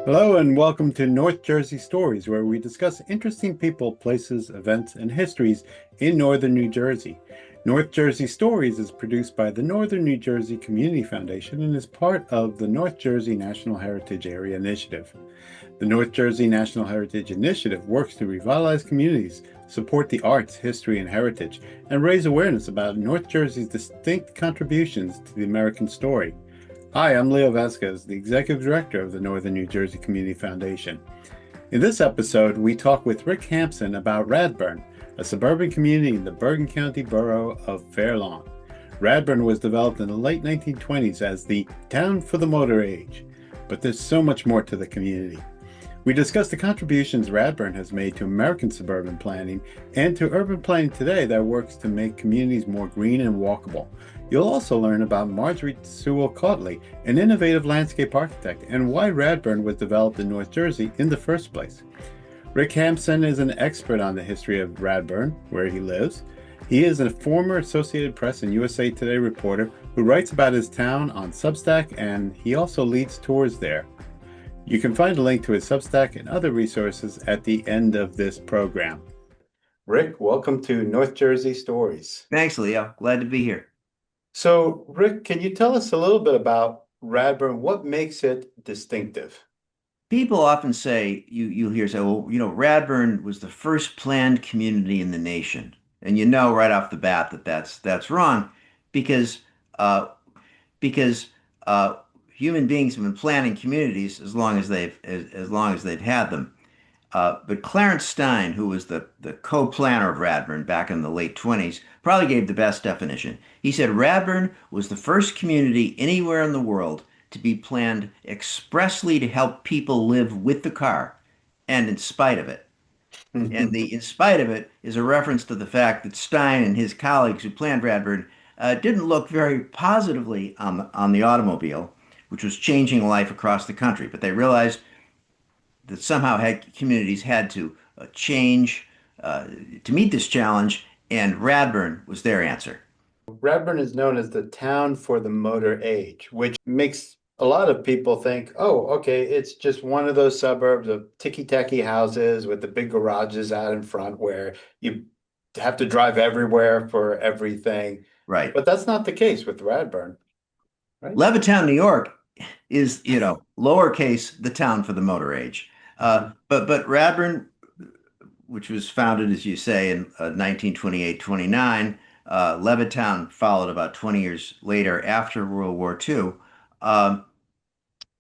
Hello and welcome to North Jersey Stories, where we discuss interesting people, places, events, and histories in northern New Jersey. North Jersey Stories is produced by the Northern New Jersey Community Foundation and is part of the North Jersey National Heritage Area Initiative. The North Jersey National Heritage Initiative works to revitalize communities, support the arts, history, and heritage, and raise awareness about North Jersey's distinct contributions to the American story. Hi, I'm Leo Vasquez, the Executive Director of the Northern New Jersey Community Foundation. In this episode, we talk with Rick Hampson about Radburn, a suburban community in the Bergen County borough of Fair Lawn. Radburn was developed in the late 1920s as the town for the motor age, but there's so much more to the community. We discuss the contributions Radburn has made to American suburban planning and to urban planning today that works to make communities more green and walkable. You'll also learn about Marjorie Sewell Cautley, an innovative landscape architect, and why Radburn was developed in North Jersey in the first place. Rick Hampson is an expert on the history of Radburn, where he lives. He is a former Associated Press and USA Today reporter who writes about his town on Substack, and he also leads tours there. You can find a link to his Substack and other resources at the end of this program. Rick, welcome to North Jersey Stories. Thanks, Leo. Glad to be here. So, Rick, can you tell us a little bit about Radburn? What makes it distinctive? People often say, you hear say, well, Radburn was the first planned community in the nation. And you know right off the bat that that's wrong because uh, because human beings have been planning communities as long as they've had them. But Clarence Stein, who was the co-planner of Radburn back in the late 20s, probably gave the best definition. He said Radburn was the first community anywhere in the world to be planned expressly to help people live with the car and in spite of it. And the in spite of it is a reference to the fact that Stein and his colleagues who planned Radburn didn't look very positively on the automobile, which was changing life across the country. But they realized that somehow communities had to change to meet this challenge, and Radburn was their answer. Radburn is known as the town for the motor age, which makes a lot of people think, oh, okay, it's just one of those suburbs of ticky-tacky houses with the big garages out in front where you have to drive everywhere for everything. Right. But that's not the case with Radburn, right? Levittown, New York is, lowercase the town for the motor age. But Radburn, which was founded, as you say, in 1928-29, Levittown followed about 20 years later after World War II. Um,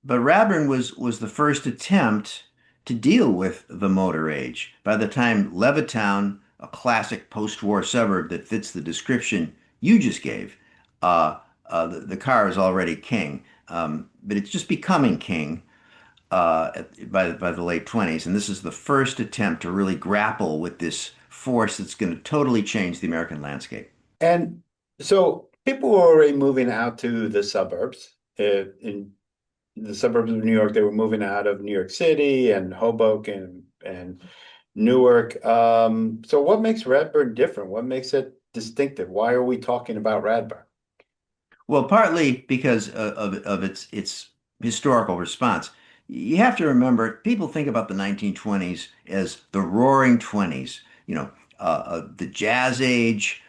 but Radburn was the first attempt to deal with the motor age. By the time Levittown, a classic post-war suburb that fits the description you just gave, the car is already king. But it's just becoming king by the late 20s. And this is the first attempt to really grapple with this force that's going to totally change the American landscape. And so people were already moving out to the suburbs. In the suburbs of New York, they were moving out of New York City and Hoboken and Newark. So what makes Radburn different? What makes it distinctive? Why are we talking about Radburn? Well, partly because of its historical response. You have to remember, people think about the 1920s as the Roaring Twenties, the Jazz Age,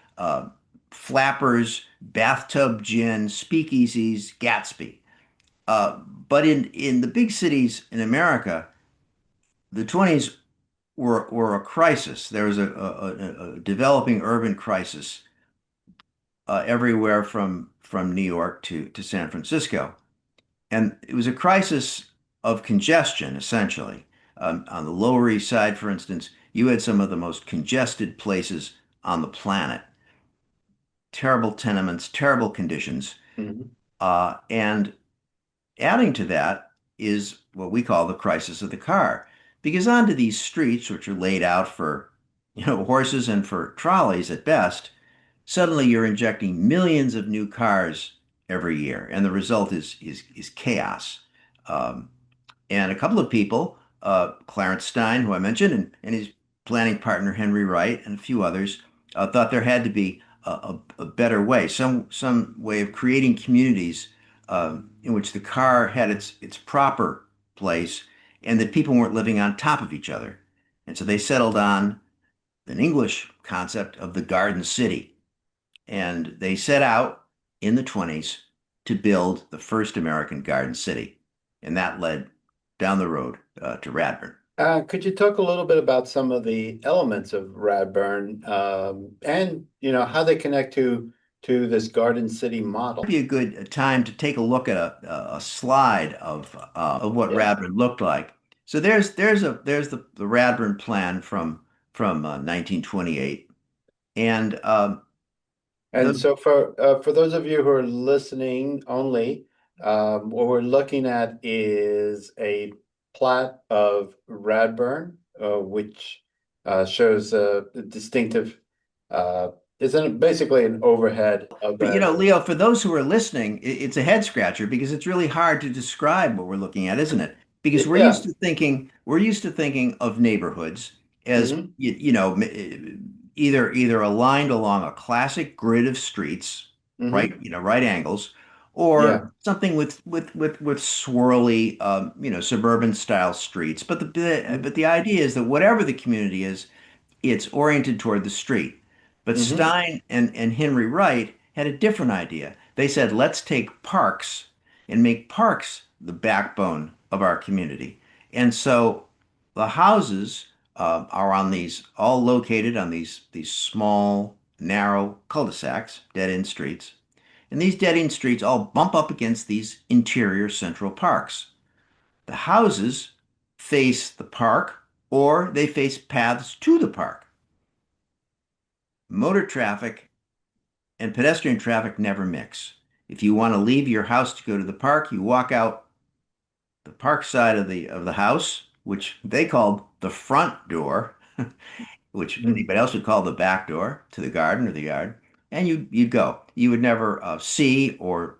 flappers, bathtub gin, speakeasies, Gatsby. But in the big cities in America, the 20s were a crisis. There was a developing urban crisis everywhere from New York to San Francisco. And it was a crisis of congestion, essentially. On the Lower East Side, for instance, you had some of the most congested places on the planet. Terrible tenements, terrible conditions. Mhm. And adding to that is what we call the crisis of the car. Because onto these streets, which are laid out for, horses and for trolleys at best, suddenly you're injecting millions of new cars every year, and the result is chaos. Um, and a couple of people, Clarence Stein, who I mentioned, and his planning partner Henry Wright, and a few others, thought there had to be a better way, some way of creating communities in which the car had its proper place and that people weren't living on top of each other. And so they settled on an English concept of the Garden City. And they set out in the 20s to build the first American Garden City. And that led down the road to Radburn. Could you talk a little bit about some of the elements of Radburn, and how they connect to this Garden City model? Be a good time to take a look at a slide of what Yeah. Radburn looked like. So there's the Radburn plan from 1928, and And those so for those of you who are listening only, what we're looking at is a plot of Radburn, which shows a distinctive, uh, isn't basically an overhead of But Radburn. Leo, for those who are listening, it's a head scratcher because it's really hard to describe what we're looking at, isn't it? Because Yeah. we're used to thinking of neighborhoods as Hmm. either aligned along a classic grid of streets, right, Hmm. right angles, Yeah. or something with swirly, suburban style streets. But the idea is that whatever the community is, it's oriented toward the street. But Hmm. Stein and Henry Wright had a different idea. They said, let's take parks and make parks the backbone of our community. And so the houses are on these, all located on these small, narrow cul-de-sacs, dead-end streets. And these dead-end streets all bump up against these interior central parks. The houses face the park or they face paths to the park. Motor traffic and pedestrian traffic never mix. If you want to leave your house to go to the park, you walk out the park side of the house, which they called the front door, which anybody else would call the back door to the garden or the yard, and you'd go. You would never see or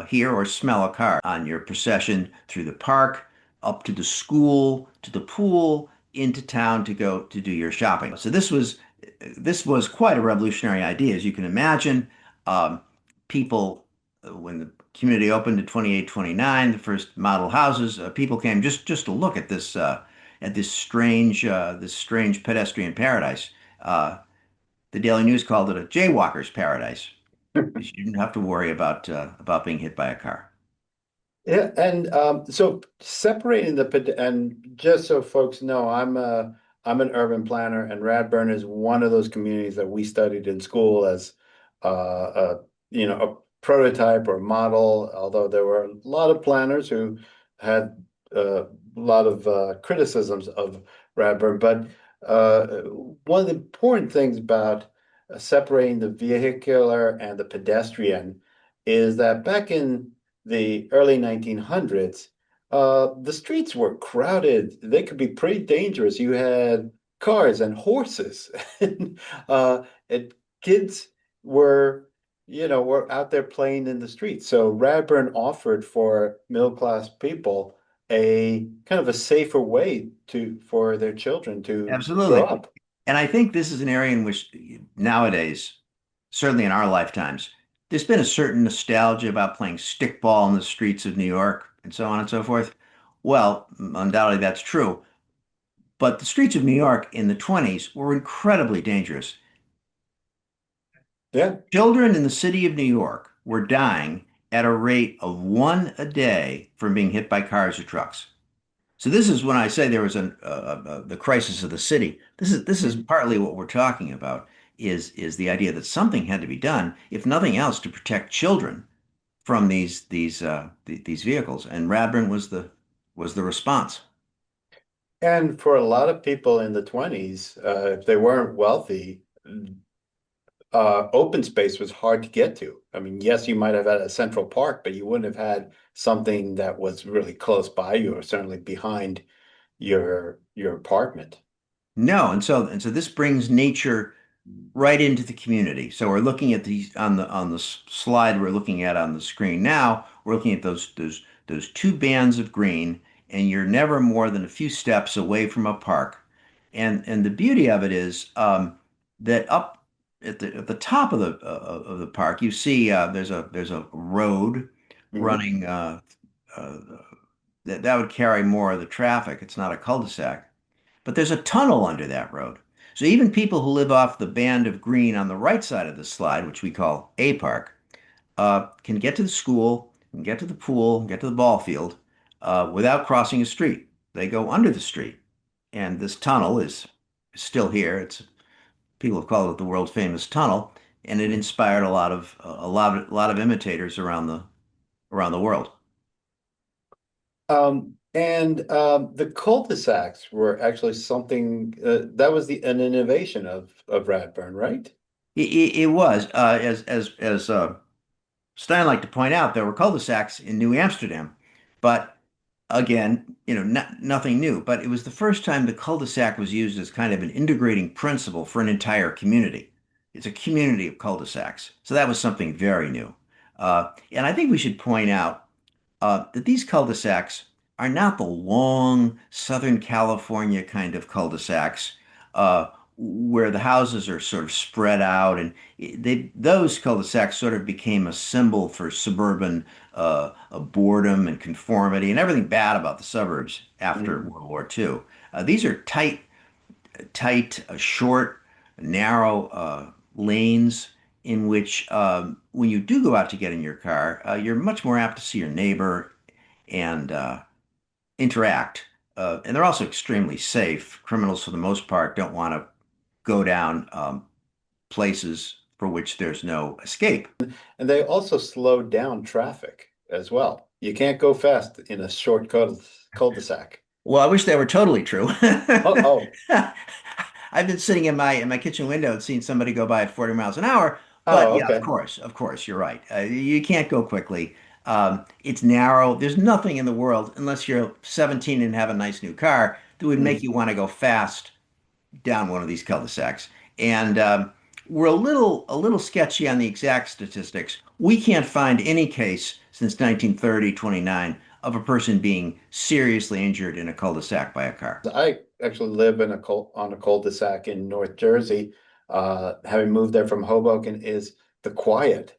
hear or smell a car on your procession through the park, up to the school, to the pool, into town to go to do your shopping. So this was quite a revolutionary idea, as you can imagine. Um, people, when the community opened in 28, 29, the first model houses, people came just to look at this strange pedestrian paradise. Uh, the Daily News called it a jaywalker's paradise because you didn't have to worry about being hit by a car. Yeah, and so separating and just so folks know, I'm an urban planner, and Radburn is one of those communities that we studied in school as a a prototype or model. Although there were a lot of planners who had a lot of criticisms of Radburn, but one of the important things about separating the vehicular and the pedestrian is that back in the early 1900s, the streets were crowded. They could be pretty dangerous. You had cars and horses, and, and kids were, were out there playing in the streets. So Radburn offered for middle class people a kind of a safer way for their children to grow Absolutely. up. And I think this is an area in which nowadays, certainly in our lifetimes, there's been a certain nostalgia about playing stickball in the streets of New York and so on and so forth. Well, undoubtedly that's true. But the streets of New York in the 20s were incredibly dangerous. Yeah. Children in the city of New York were dying at a rate of one a day from being hit by cars or trucks. So this is when I say there was the crisis of the city. This is Mhm. partly what we're talking about is the idea that something had to be done, if nothing else, to protect children from these vehicles. And Radburn was the response. And for a lot of people in the 20s, if they weren't wealthy, open space was hard to get to. I mean, yes, you might have had a central park, but you wouldn't have had something that was really close by you or certainly behind your apartment. No, and so this brings nature right into the community. So we're looking at these on the slide we're looking at on the screen now. We're looking at those two bands of green, and you're never more than a few steps away from a park. And the beauty of it is that up at the top of the park, you see there's a road Hmm. running uh, that would carry more of the traffic. It's not a cul-de-sac, but there's a tunnel under that road. So even people who live off the band of green on the right side of the slide, which we call A Park, can get to the school, can get to the pool, get to the ball field without crossing a street. They go under the street, and this tunnel is still here. It's people have called it the world famous tunnel, and it inspired a lot of imitators around the world. And the cul-de-sacs were actually something that was an innovation of Radburn, right? It was as Stein liked to point out, there were cul-de-sacs in New Amsterdam, but again, nothing new. But it was the first time the cul-de-sac was used as kind of an integrating principle for an entire community. It's a community of cul-de-sacs, so that was something very new. And I think we should point out that these cul-de-sacs are not the long Southern California kind of cul-de-sacs where the houses are sort of spread out, and those cul-de-sacs sort of became a symbol for suburban boredom and conformity and everything bad about the suburbs after Mm. World War II. These are tight, short, narrow lanes in which, when you do go out to get in your car, you're much more apt to see your neighbor and interact. And they're also extremely safe. Criminals, for the most part, don't want to go down places for which there's no escape. And they also slowed down traffic as well. You can't go fast in a short cul-de-sac. Well, I wish that were totally true. Oh, oh, I've been sitting in my kitchen window and seeing somebody go by at 40 miles an hour. But oh, yeah, okay. of course, you're right. You can't go quickly. It's narrow. There's nothing in the world, unless you're 17 and have a nice new car, that would make Mm. you want to go fast down one of these cul-de-sacs. And we're a little sketchy on the exact statistics. We can't find any case since 1930, 29, of a person being seriously injured in a cul-de-sac by a car. I actually live on a cul-de-sac in North Jersey. Having moved there from Hoboken is the quiet.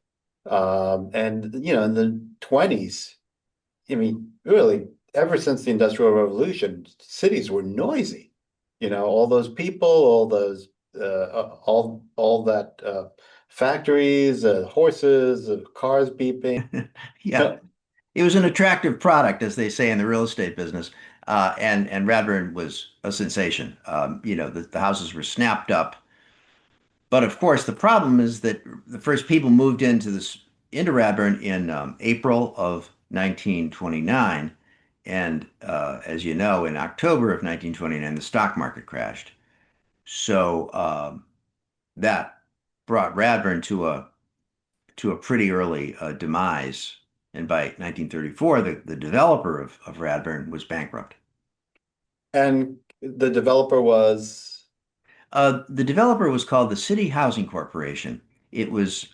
And in the 20s, I mean, really, ever since the Industrial Revolution, cities were noisy. All those people, all those, all that factories, horses, cars beeping. Yeah, it was an attractive product, as they say in the real estate business. And Radburn was a sensation. The houses were snapped up. But of course, the problem is that the first people moved into Radburn in April of 1929, and as you know, in October of 1929, the stock market crashed. So that brought Radburn to a pretty early demise. And by 1934, the developer of Radburn was bankrupt. And the developer was, The developer was called the City Housing Corporation. It was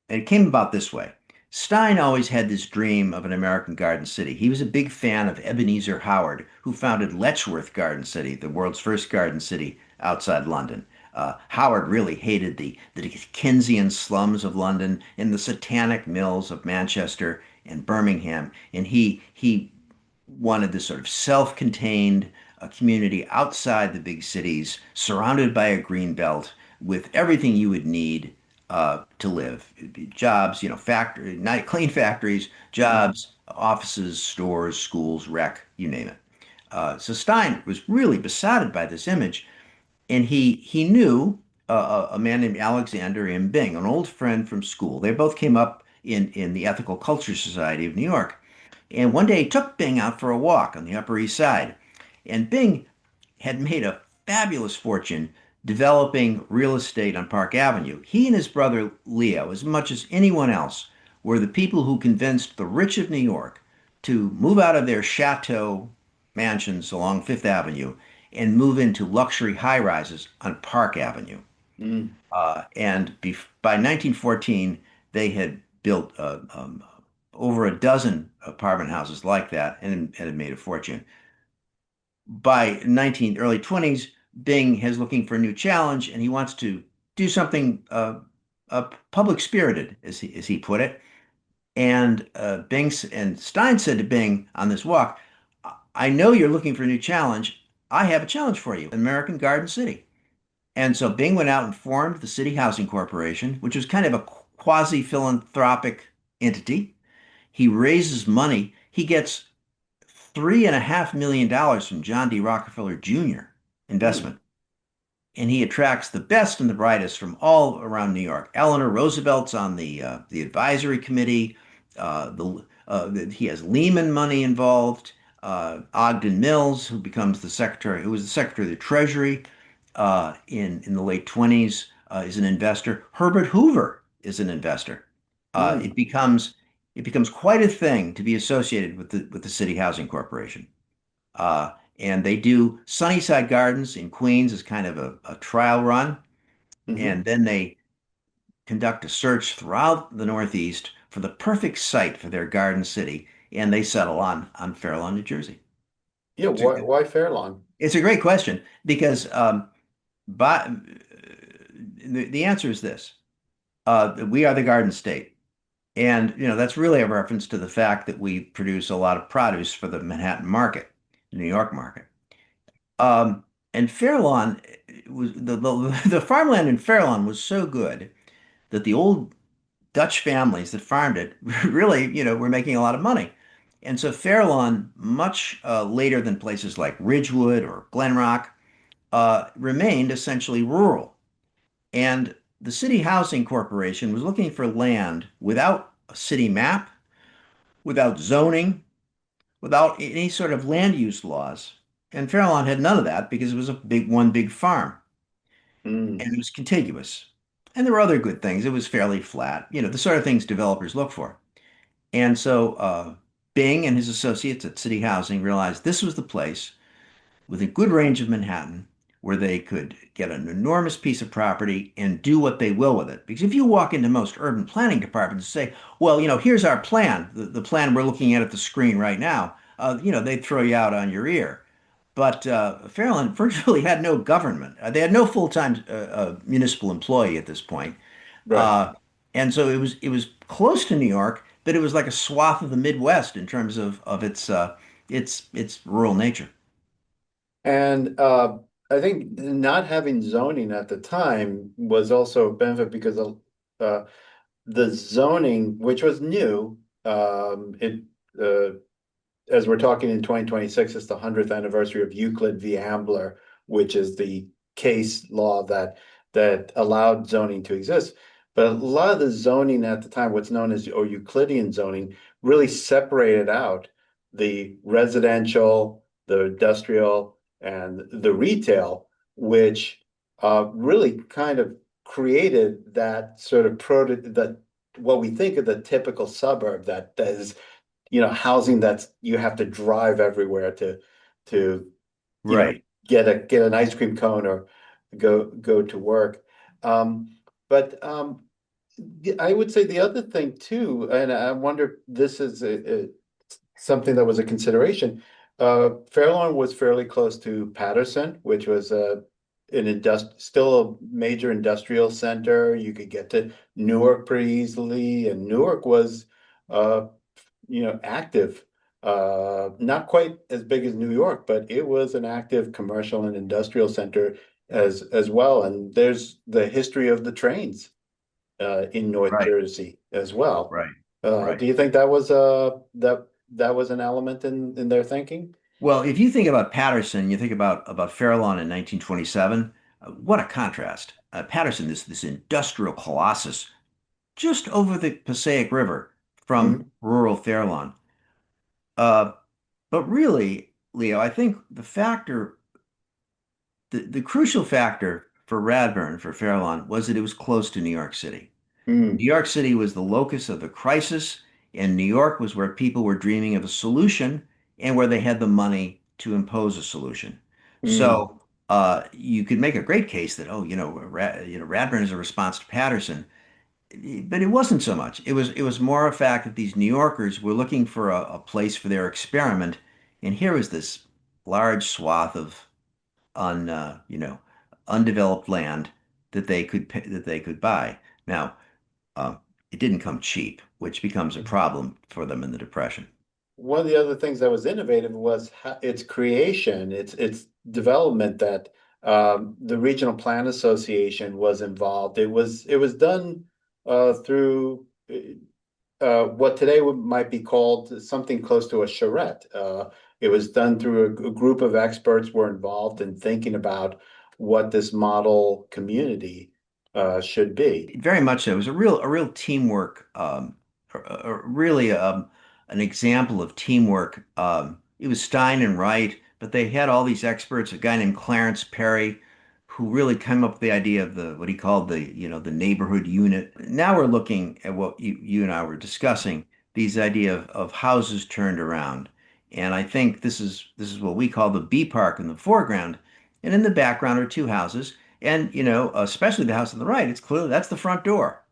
And it came about this way. Stein always had this dream of an American garden city. He was a big fan of Ebenezer Howard, who founded Letchworth Garden City, the world's first garden city outside London. Howard really hated the Dickensian slums of London and the satanic mills of Manchester and Birmingham, and he wanted this sort of self-contained community outside the big cities, surrounded by a green belt with everything you would need to live. It'd be jobs, factory, night clean factories, jobs, offices, stores, schools, rec, you name it. So Stein was really besotted by this image, and he knew a man named Alexander M. Bing, an old friend from school. They both came up in the Ethical Culture Society of New York. And one day he took Bing out for a walk on the Upper East Side. And Bing had made a fabulous fortune developing real estate on Park Avenue. He and his brother Leo, as much as anyone else, were the people who convinced the rich of New York to move out of their chateau mansions along Fifth Avenue and move into luxury high rises on Park Avenue. mm, By 1914, they had built over a dozen apartment houses like that and had made a fortune. By early 20s, Bing is looking for a new challenge and he wants to do something public spirited, as he put it. And and Stein said to Bing on this walk, I know you're looking for a new challenge. I have a challenge for you, American Garden City. And so Bing went out and formed the City Housing Corporation, which was kind of a quasi-philanthropic entity. He raises money. He gets $3.5 million from John D. Rockefeller Jr. Hmm. investment. And he attracts the best and the brightest from all around New York. Eleanor Roosevelt's on the advisory committee. He has Lehman money involved. Ogden Mills, who becomes the secretary, who was the secretary of the Treasury in the late 20s, is an investor. Herbert Hoover is an investor. Uh, Hmm. it becomes it becomes quite a thing to be associated with the City Housing Corporation. Uh, and they do Sunnyside Gardens in Queens as kind of a trial run. Hmm. And then they conduct a search throughout the Northeast for the perfect site for their garden city. And they settle on Fair Lawn, New Jersey. Yeah, It's a, why Fairlawn? it's a great question because by, the answer is this. We are the garden state. And, that's really a reference to the fact that we produce a lot of produce for the Manhattan market, the New York market. Um, and Fairlawn was the farmland in Fairlawn was so good that the old Dutch families that farmed it really, were making a lot of money. And so Fairlawn, much later than places like Ridgewood or Glenrock, remained essentially rural. And the City Housing Corporation was looking for land without a city map, without zoning, without any sort of land use laws. And Fairlawn had none of that because it was a big farm. Hmm. And it was contiguous. And there were other good things. It was fairly flat, the sort of things developers look for. And so Bing and his associates at City Housing realized this was the place with a good range of Manhattan where they could get an enormous piece of property and do what they will with it. Because if you walk into most urban planning departments and say, well, here's our plan, the plan we're looking at the screen right now, they'd throw you out on your ear. But Fairland virtually had no government. They had no full-time municipal employee at this point. Right. Uh, and so it was close to New York, but it was like a swath of the Midwest in terms of its rural nature. And I think not having zoning at the time was also a benefit because of the zoning, which was new, it as we're talking in 2026, it's the 100th anniversary of Euclid v. Ambler, which is the case law that allowed zoning to exist. But a lot of the zoning at the time, what's known as or Euclidean zoning, really separated out the residential, the industrial, and the retail, which really kind of created that sort of that what we think of the typical suburb that is housing that's you have to drive everywhere to you know Right. get an ice cream cone or go to work. But I would say the other thing too, and I wonder if this is something that was a consideration. Fairlawn was fairly close to Patterson, which was still a major industrial center. You could get to Newark pretty easily, and Newark was uh, active. Not quite as big as New York, but it was an active commercial and industrial center as well. And there's the history of the trains in North Right. Jersey as well. Right. Do Right. you think that was an element in their thinking? Well, if you think about Patterson, you think about Fairlawn in 1927. What a contrast! Patterson, this industrial colossus, just over the Passaic River from Mhm. rural Fairlawn. Uh, but really, Leo, I think the crucial factor for Radburn, for Fairlawn, was that it was close to New York City. New Mm, York City was the locus of the crisis, and New York was where people were dreaming of a solution and where they had the money to impose a solution. mm, So you could make a great case that, oh, Radburn is a response to Patterson, but it wasn't so much. It was more a fact that these New Yorkers were looking for a place for their experiment, and here was this large swath of un you know undeveloped land that they could buy. Now, it didn't come cheap, which becomes a problem for them in the Depression. One of the other things that was innovative was its creation, its development that the Regional Plan Association was involved. It was done through what today might be called something close to a charrette. It was done through a group of experts were involved in thinking about what this model community should be. Very much so. It was a real teamwork, really an example of teamwork. It was Stein and Wright, but they had all these experts. A guy named Clarence Perry, who really came up with the idea of the what he called the neighborhood unit. Now we're looking at what you and I were discussing, these idea of houses turned around, and I think this is what we call the B Park in the foreground, and in the background are two houses. And especially the house on the right, it's clearly that's the front door.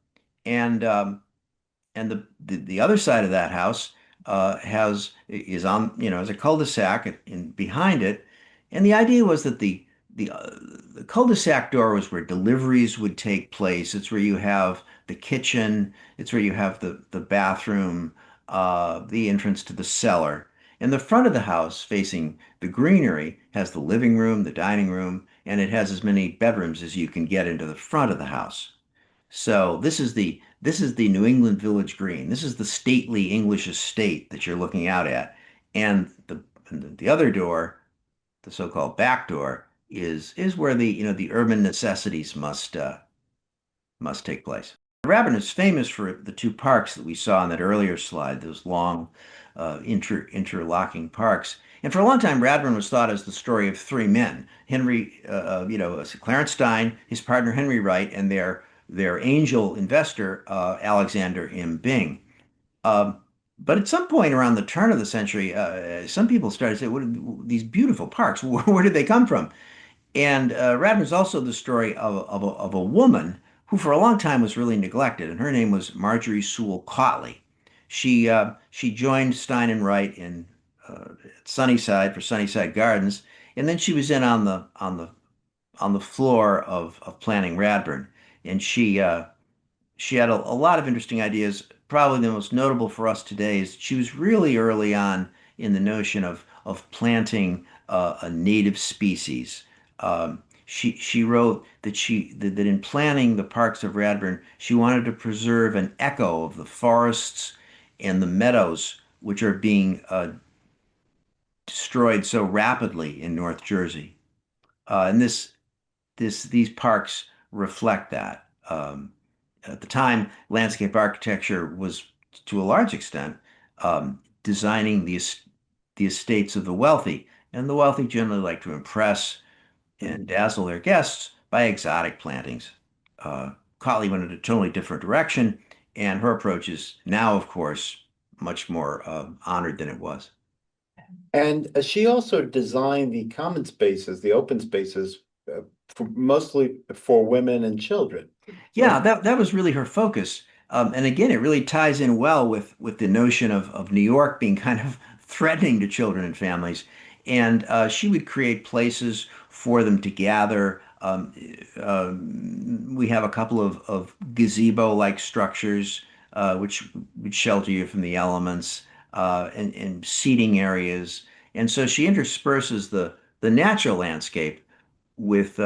And the other side of that house has is on, as a cul-de-sac in behind it. And the idea was that the cul-de-sac door was where deliveries would take place. It's where you have the kitchen, it's where you have the bathroom, the entrance to the cellar. And the front of the house facing the greenery has the living room, the dining room, and it has as many bedrooms as you can get into the front of the house. So this is the New England Village Green. This is the stately English estate that you're looking out at. And the other door, the so-called back door, is where the urban necessities must take place. Radburn is famous for the two parks that we saw in that earlier slide, those long interlocking parks. And for a long time, Radburn was thought as the story of three men: Clarence Stein, his partner Henry Wright, and their angel investor Alexander M. Byng. Um, but at some point around the turn of the century, some people started to say, "What are these beautiful parks? Where did they come from?" And Radford is also the story of a woman who, for a long time, was really neglected, and her name was Marjorie Sewell Cautley. She joined Stein and Wright in Sunnyside for Sunnyside Gardens, and then she was in on the floor of planning Radburn, and she had a lot of interesting ideas. Probably the most notable for us today is she was really early on in the notion of planting a native species. She wrote that in planning the parks of Radburn, she wanted to preserve an echo of the forests and the meadows which are being destroyed so rapidly in North Jersey. And these parks reflect that. At the time, landscape architecture was, to a large extent, designing the estates of the wealthy, and the wealthy generally like to impress and dazzle their guests by exotic plantings. Cotley went in a totally different direction, and her approach is now, of course, much more honored than it was. And she also designed the common spaces, the open spaces, mostly for women and children. Yeah, that was really her focus. And again, it really ties in well with the notion of New York being kind of threatening to children and families. And she would create places for them to gather. We have a couple of gazebo-like structures which would shelter you from the elements, and seating areas. And so she intersperses the natural landscape with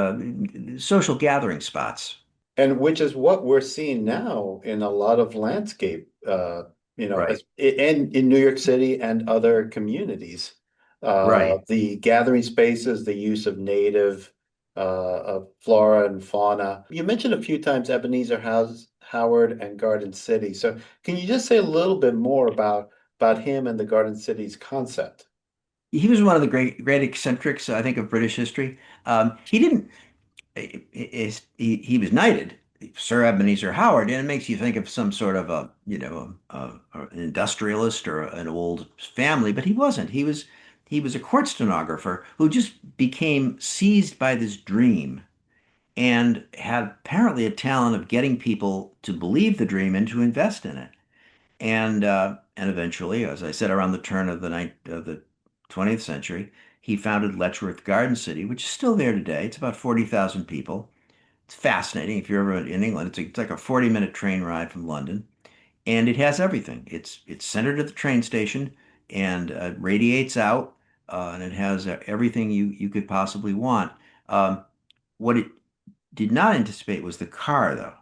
social gathering spots. And which is what we're seeing now in a lot of landscape, Right, in New York City and other communities. right. The gathering spaces, the use of native flora and fauna. You mentioned a few times Ebenezer House, Howard, and Garden City. So can you just say a little bit more about him and the Garden City's concept? He was one of the great eccentrics, I think, of British history. He didn't. He was knighted, Sir Ebenezer Howard, and it makes you think of some sort of an industrialist or an old family, but he wasn't. He was a court stenographer who just became seized by this dream and had apparently a talent of getting people to believe the dream and to invest in it. And eventually, as I said, around the turn of the 20th century, he founded Letchworth Garden City, which is still there today. It's about 40,000 people. It's fascinating. If you're ever in England, it's like a 40-minute train ride from London. and it has everything. It's centered at the train station and radiates out, and it has everything you could possibly want. Um, what it did not anticipate was the car, though.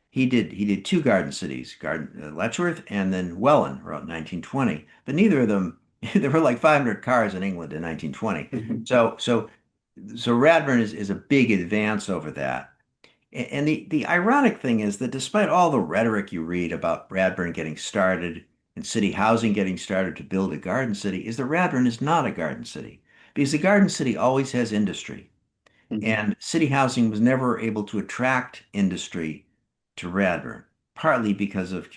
He did two garden cities, Garden Letchworth and then Welland, around 1920. But neither of them, there were like 500 cars in England in 1920. So Radburn is a big advance over that. And the ironic thing is that despite all the rhetoric you read about Radburn getting started and city housing getting started to build a garden city, is that Radburn is not a garden city because the garden city always has industry. And city housing was never able to attract industry to Radburn, partly because of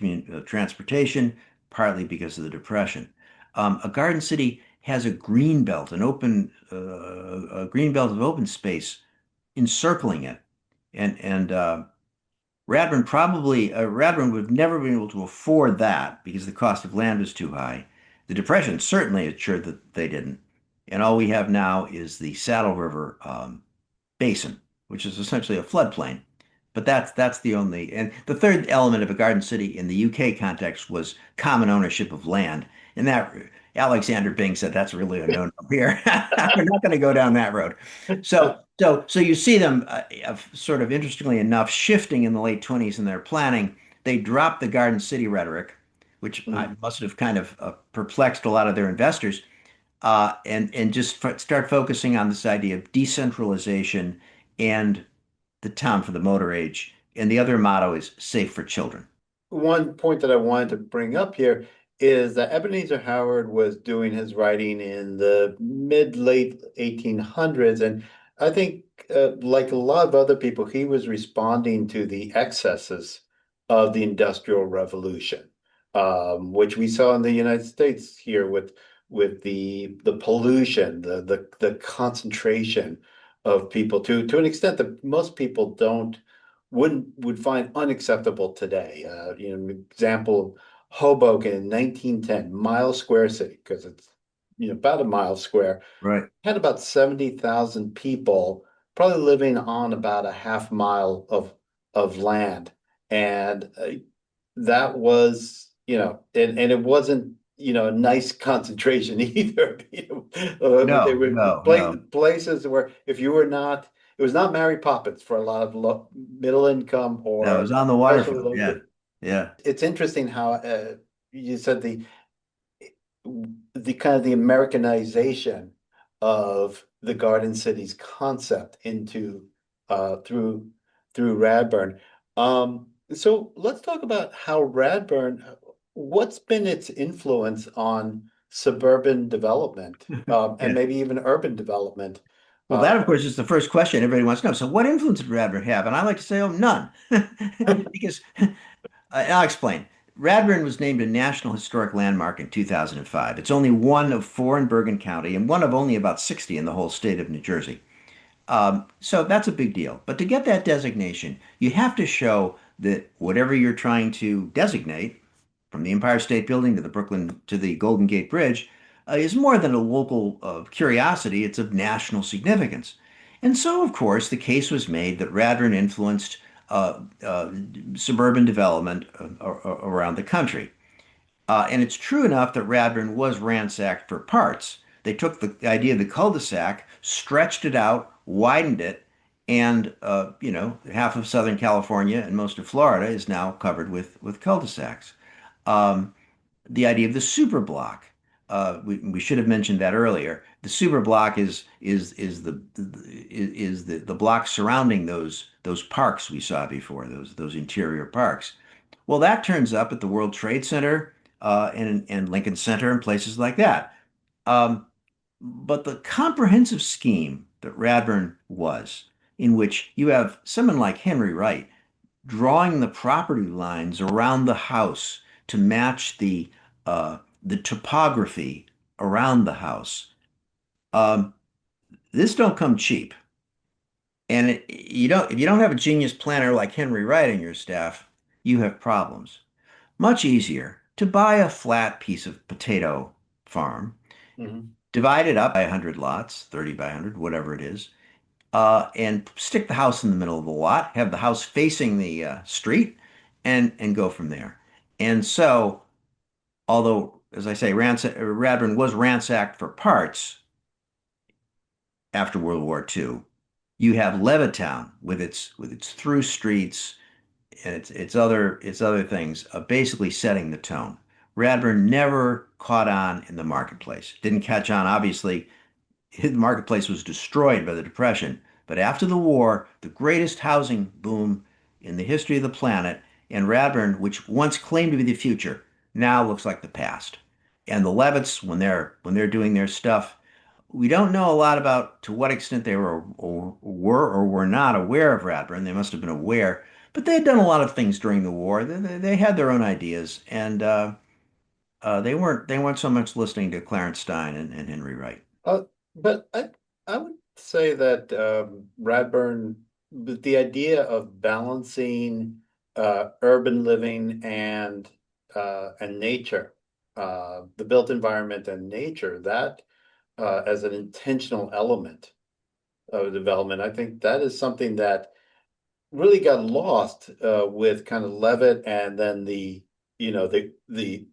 transportation, partly because of the Depression. A garden city has a green belt, a green belt of open space encircling it, and Radburn would have never been able to afford that because the cost of land was too high. The Depression certainly assured that they didn't, and all we have now is the Saddle River basin, which is essentially a floodplain. But that's the only. And the third element of a garden city in the UK context was common ownership of land. And that Alexander Bing said that's really a no-no here. We're not going to go down that road. So you see them sort of interestingly enough shifting in the late 20s in their planning. They dropped the garden city rhetoric, which I must have kind of perplexed a lot of their investors and just start focusing on this idea of decentralization and the town for the motor age. And the other motto is safe for children. One point that I wanted to bring up here is that Ebenezer Howard was doing his writing in the mid late 1800s, and I think, like a lot of other people, he was responding to the excesses of the Industrial Revolution, which we saw in the United States here with the pollution, the concentration of people to an extent that most people don't would find unacceptable today. Example, Hoboken in 1910, mile square city, because it's about a mile square, Right. had about 70,000 people, probably living on about a half mile of land. And that was, and it wasn't, a nice concentration either. They No, were no, no, places where if you were not, it was not Mary Poppins for a lot of middle income no. It or was on the especially waterfront. low. Yeah, yeah. It's interesting how you said the kind of the Americanization of the Garden City's concept into through Radburn. So let's talk about how Radburn, what's been its influence on suburban development, and Yeah. maybe even urban development. Well, that, of course, is the first question everybody wants to know. So, what influence did Radburn have? And I like to say, oh, none. Because I'll explain. Radburn was named a National Historic Landmark in 2005. It's only one of four in Bergen County and one of only about 60 in the whole state of New Jersey. So that's a big deal. But to get that designation, you have to show that whatever you're trying to designate, from the Empire State Building to the Brooklyn to the Golden Gate Bridge, is more than a local curiosity. It's of national significance. And so, of course, the case was made that Radburn influenced uh, uh, suburban development around the country. And it's true enough that Radburn was ransacked for parts. They took the idea of the cul-de-sac, stretched it out, widened it, and half of Southern California and most of Florida is now covered with cul-de-sacs. Um, the idea of the super block. We should have mentioned that earlier. The super block is the block surrounding those parks we saw before, those interior parks. Well, that turns up at the World Trade Center and Lincoln Center and places like that. Um, but the comprehensive scheme that Radburn was, in which you have someone like Henry Wright drawing the property lines around the house to match the topography around the house. Um, this don't come cheap. And you don't if you don't have a genius planner like Henry Wright in your staff, you have problems. Much easier to buy a flat piece of potato farm, Mhm. divide it up by 100 lots, 30 by 100, whatever it is, and stick the house in the middle of the lot, have the house facing the street, and go from there. And so, although, as I say, Radburn was ransacked for parts after World War II, you have Levittown with its through streets and its other things, basically setting the tone. Radburn never caught on in the marketplace. Didn't catch on, obviously. The marketplace was destroyed by the Depression. But after the war, the greatest housing boom in the history of the planet, and Radburn, which once claimed to be the future, now looks like the past. And the Levitts, when they're doing their stuff, we don't know a lot about to what extent they were not aware of Radburn. They must have been aware, but they had done a lot of things during the war. They had their own ideas, and they weren't so much listening to Clarence Stein and Henry Wright. Uh, but I would say that Radburn, the idea of balancing urban living and nature, the built environment and nature, that as an intentional element of development, I think that is something that really got lost with kind of Levitt and then you know the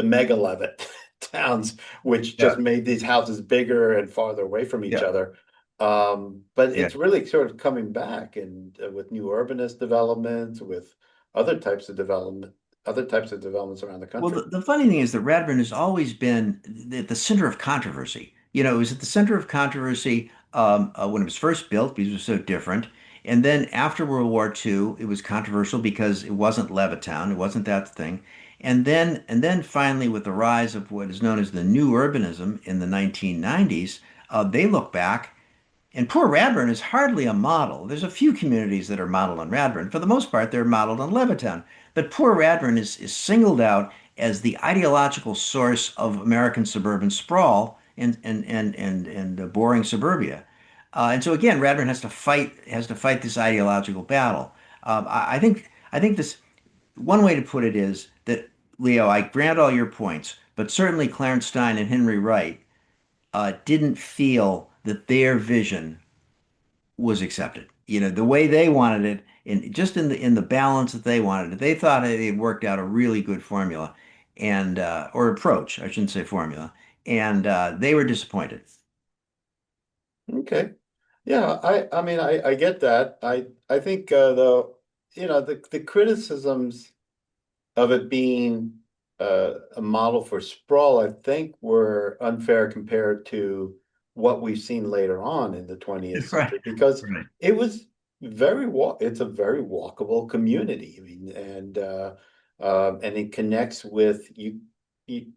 mega Levitt towns, which just Yeah, made these houses bigger and farther away from each yeah, other. But yeah. it's really sort of coming back and with new urbanist developments, with other types of development, other types of developments around the Well, country. the funny thing is that Radburn has always been at the center of controversy. You know, it was at the center of controversy when it was first built because it was so different. And then after World War II, it was controversial because it wasn't Levittown, it wasn't that thing. And then finally, with the rise of what is known as the new urbanism in the 1990s, they look back and poor Radburn is hardly a model. There's a few communities that are modeled on Radburn. For the most part, they're modeled on Levittown. But poor Radburn is singled out as the ideological source of American suburban sprawl and boring suburbia. And so again, Radburn has to fight this ideological battle. I think this one way to put it is that Leo, I grant all your points, but certainly Clarence Stein and Henry Wright didn't feel that their vision was accepted. You know, the way they wanted it, and just in the balance that they wanted it, they thought they had worked out a really good formula and or approach, I shouldn't say formula, and they were disappointed. Okay. Yeah, I mean I get that. I think the criticisms of it being a model for sprawl, I think were unfair compared to what we've seen later on in the 20th Right, century because right. it was it's a very walkable community. I mean, and it connects with it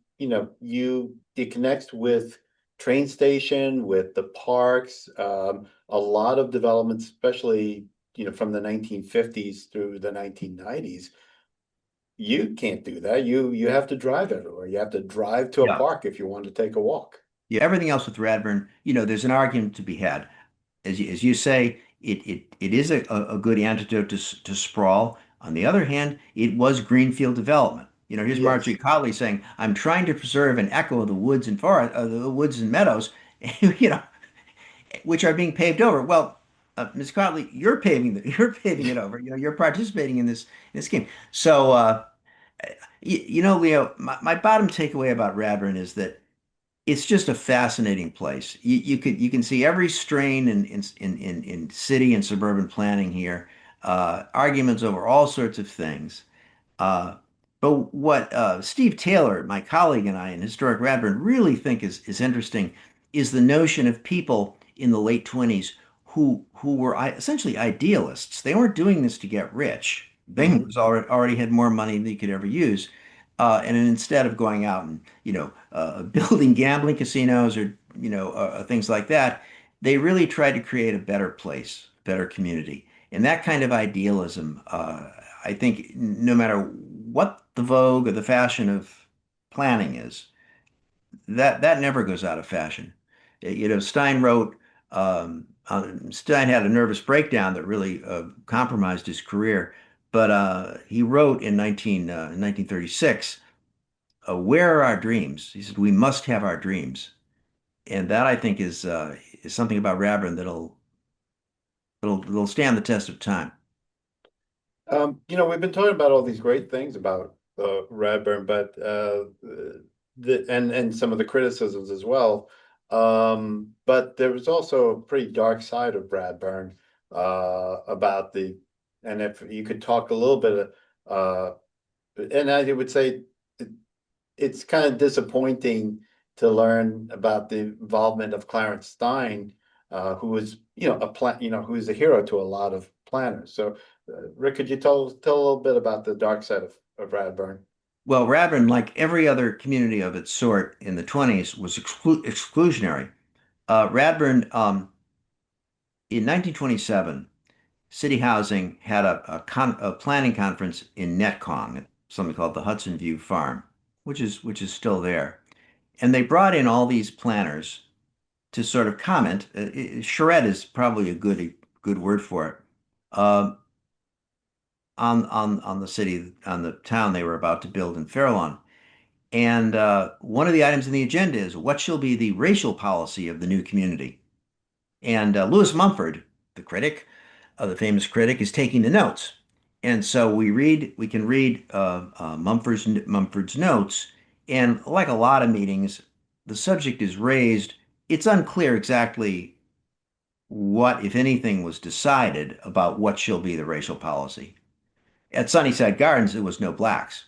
connects with train station, with the parks, a lot of developments, especially from the 1950s through the 1990s. You can't do that. You have to drive everywhere. You have to drive to a Yeah. park if you want to take a walk. Yeah, everything else with Radburn, you know, there's an argument to be had. As you say, it is a good antidote to sprawl. On the other hand, it was greenfield development. You know, here's Marjorie Yes. Cotley saying, "I'm trying to preserve an echo of the woods and forest, the woods and meadows, you know, which are being paved over." Well, Ms. Cotley, you're paving it over. You know, you're participating in this game. So, you know, Leo, my bottom takeaway about Radburn is that it's just a fascinating place. You can see every strain in city and suburban planning here, arguments over all sorts of things. Uh, but what Steve Taylor, my colleague, and I in Historic Radburn really think is interesting is the notion of people in the late 20s who were essentially idealists. They weren't doing this to get rich. Bing Hmm. was already had more money than he could ever use. And instead of going out and, building gambling casinos or, things like that, they really tried to create a better place, better community. And that kind of idealism, I think no matter what the vogue or the fashion of planning is, that never goes out of fashion. You know, Stein had a nervous breakdown that really compromised his career, but he wrote in 1936, "Where are our dreams?" He said, "We must have our dreams," and that I think is something about Radburn that'll stand the test of time. We've been talking about all these great things about Radburn, but and some of the criticisms as well. But there was also a pretty dark side of Radburn about the, and if you could talk a little bit, and I would say it, it's kind of disappointing to learn about the involvement of Clarence Stein, who was, who is a hero to a lot of planners. So, Rick, could you tell a little bit about the dark side of Radburn? Well, Radburn, like every other community of its sort in the 20s, was exclusionary. Radburn, in 1927, City Housing had a planning conference in Netcong, something called the Hudson View Farm, which is still there. And they brought in all these planners to sort of comment. Charette is probably a good word for it. Uh, on the city, on the town they were about to build in Fairlawn. And one of the items in the agenda is what shall be the racial policy of the new community. And Lewis Mumford, the critic, the famous critic, is taking the notes. And so we can read Mumford's notes. And like a lot of meetings, the subject is raised. It's unclear exactly what, if anything, was decided about what shall be the racial policy. At Sunnyside Gardens, there was no blacks.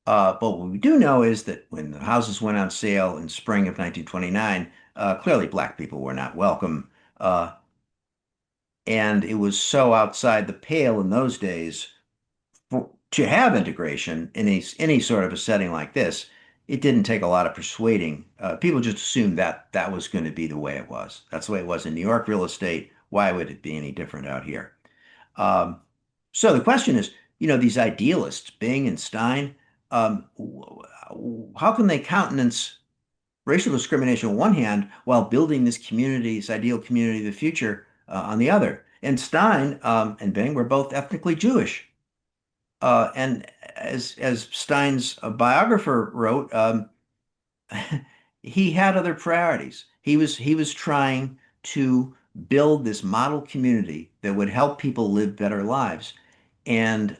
But what we do know is that when the houses went on sale in spring of 1929, clearly black people were not welcome. And it was so outside the pale in those days to have integration in any sort of a setting like this. It didn't take a lot of persuading. People just assumed that that was going to be the way it was. That's the way it was in New York real estate. Why would it be any different out here? Um, so the question is, these idealists, Bing and Stein, um, how can they countenance racial discrimination on one hand while building this community, this ideal community of the future on the other? And Stein and Bing were both ethnically Jewish. And as Stein's biographer wrote, he had other priorities. He was trying to build this model community that would help people live better lives. And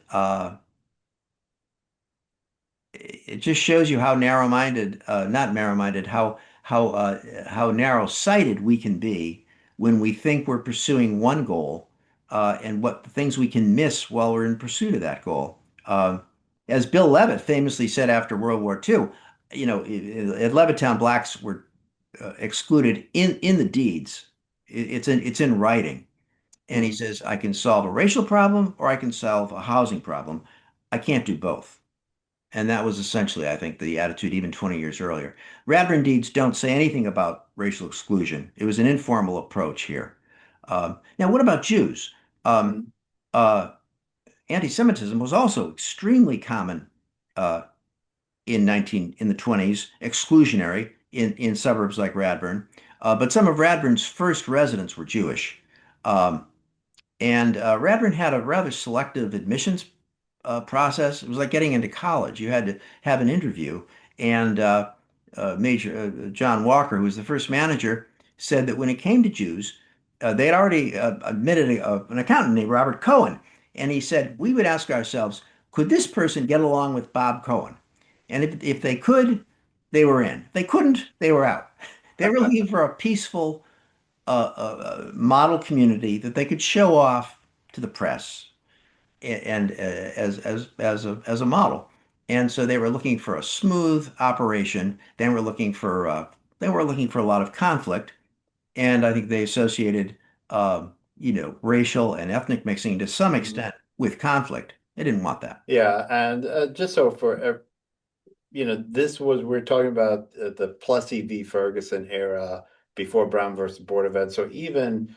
it just shows you how narrow-minded, not narrow-minded, how narrow-sighted we can be when we think we're pursuing one goal, and what the things we can miss while we're in pursuit of that goal. As Bill Levitt famously said after World War II, at Levittown, blacks were excluded in the deeds. It's in writing, and he Mhm. says, I can solve a racial problem or I can solve a housing problem. I can't do both. And that was essentially, I think, the attitude even 20 years earlier. Radburn deeds don't say anything about racial exclusion. It was an informal approach here. Now, what about Jews? Um, Mhm. uh, Anti-Semitism was also extremely common uh, in the 20s, exclusionary in suburbs like Radburn. But some of Radburn's first residents were Jewish. Um, and Radburn had a rather selective admissions process. It was like getting into college. You had to have an interview. And Major John Walker, who was the first manager, said that when it came to Jews, they had already admitted an accountant named Robert Cohen. And he said, we would ask ourselves, could this person get along with Bob Cohen? And if they could, they were in. If they couldn't, they were out. They were looking for a peaceful model community that they could show off to the press and as a model. And so they were looking for a smooth operation. They were looking for a lot of conflict, and I think they associated racial and ethnic mixing to some Mhm. extent with conflict. They didn't want that. Yeah, and just so for this was we're talking about the Plessy v. Ferguson era before Brown versus Board of Ed. So even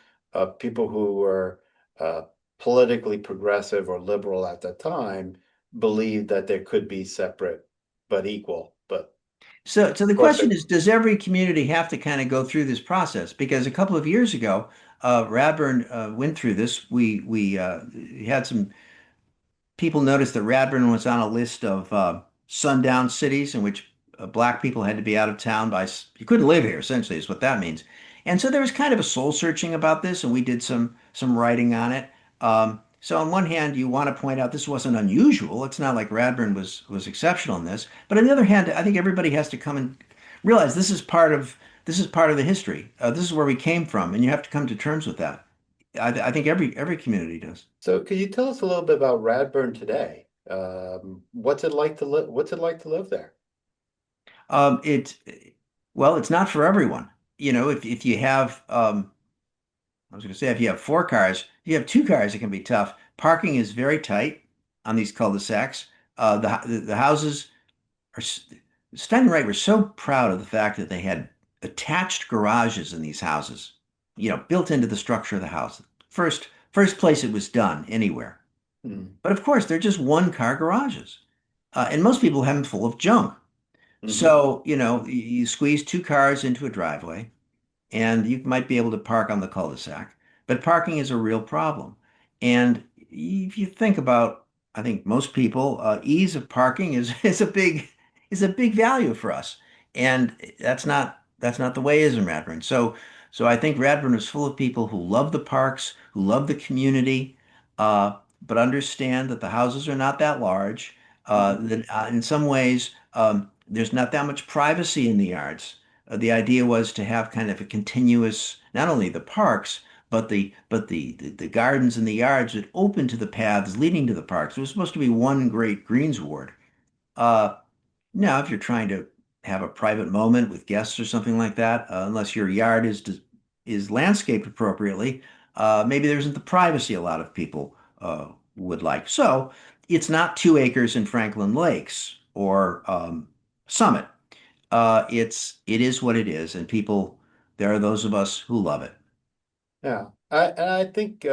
people who were uh, politically progressive or liberal at that time believed that there could be separate but equal. But So the of course, question is, does every community have to kind of go through this process? Because a couple of years ago, Radburn went through this. We had some people noticed that Radburn was on a list of sundown cities in which black people had to be out of town you couldn't live here, essentially, is what that means. And so there was kind of a soul searching about this, and we did some writing on it. So on one hand, you want to point out this wasn't unusual. It's not like Radburn was exceptional in this. But on the other hand, I think everybody has to come and realize this is part of the history. This is where we came from, and you have to come to terms with that. I think every community does. So, could you tell us a little bit about Radburn today? What's it like to live? What's it like to live there? It well, it's not for everyone. You know, if you have I was going to say if you have four cars, if you have two cars, it can be tough. Parking is very tight on these cul-de-sacs. The houses are Stein and Wright were so proud of the fact that they had attached garages in these houses, you know, built into the structure of the house. First place it was done anywhere. Hmm. But of course, they're just one car garages, and most people have them full of junk. Hmm. So, you know, you squeeze two cars into a driveway and you might be able to park on the cul-de-sac, but parking is a real problem. And if you think about, I think most people, ease of parking is is a big value for us, and that's not the way it is in Radburn. So I think Radburn is full of people who love the parks, who love the community, but understand that the houses are not that large. Hmm. That in some ways there's not that much privacy in the yards. The idea was to have kind of a continuous, not only the parks, but the gardens and the yards that open to the paths leading to the parks. It was supposed to be one great greensward. Uh, Now, if you're trying to have a private moment with guests or something like that, unless your yard is landscaped appropriately, maybe there isn't the privacy a lot of people would like. So it's not 2 acres in Franklin Lakes or Summit. It is what it is, and people, there are those of us who love it. Yeah, I think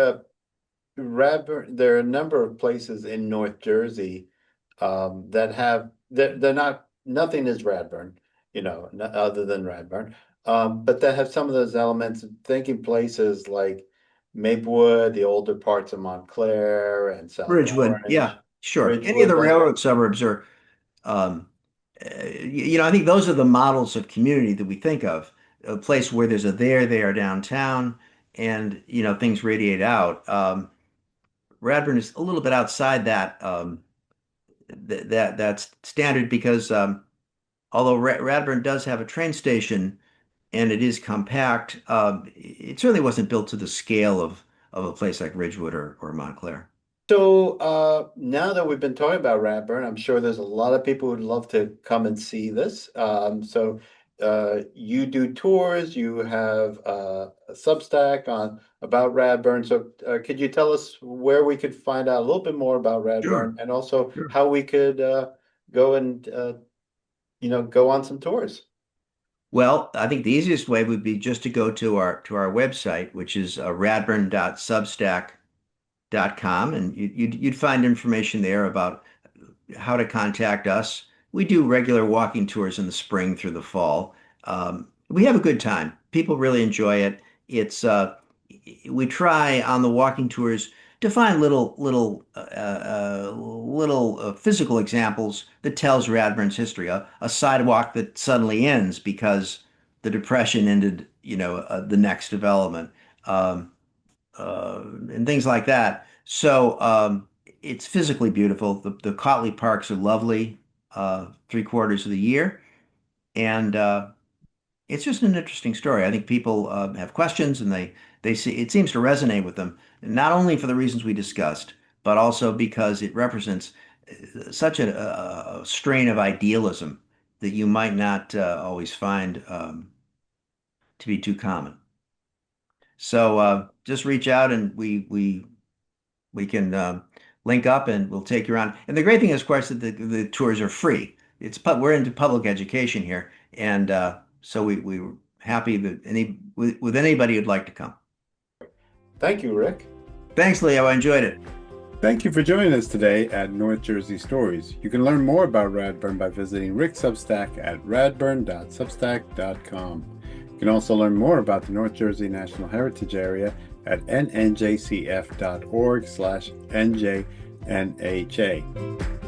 Radburn. There are a number of places in North Jersey that have they're not nothing is Radburn, other than Radburn. But that have some of those elements. Thinking places like Maplewood, the older parts of Montclair and South Ridgewood, yeah, Orange, sure. Any of Ridgewood, the like railroad suburbs are, um, you know, I think those are the models of community that we think of. A place where there's a there downtown, and you know things radiate out. Radburn is a little bit outside that that's standard because although Radburn does have a train station and it is compact, it certainly wasn't built to the scale of a place like Ridgewood or Montclair. So now that we've been talking about Radburn, I'm sure there's a lot of people who'd love to come and see this. So you do tours, you have a Substack on about Radburn. So could you tell us where we could find out a little bit more about Radburn Sure, and also sure. how we could go and go on some tours? Well, I think the easiest way would be just to go to our website, which is radburn.substack.com, and you'd find information there about how to contact us. We do regular walking tours in the spring through the fall. We have a good time. People really enjoy it. It's we try on the walking tours to find little physical examples that tells Radburn's history. A sidewalk that suddenly ends because the Depression ended, you know, the next development, um, and things like that. So it's physically beautiful. The Cotley parks are lovely 3/4 of the year, and it's just an interesting story. I think people have questions, and they see it seems to resonate with them, not only for the reasons we discussed, but also because it represents such a strain of idealism that you might not always find to be too common. So just reach out, and we can link up, and we'll take you around. And the great thing is, of course, that the tours are free. We're into public education here, and so we're happy that with anybody who'd like to come. Thank you, Rick. Thanks, Leo. I enjoyed it. Thank you for joining us today at North Jersey Stories. You can learn more about Radburn by visiting Rick's Substack at radburn.substack.com. You can also learn more about the North Jersey National Heritage Area at nnjcf.org/njnha.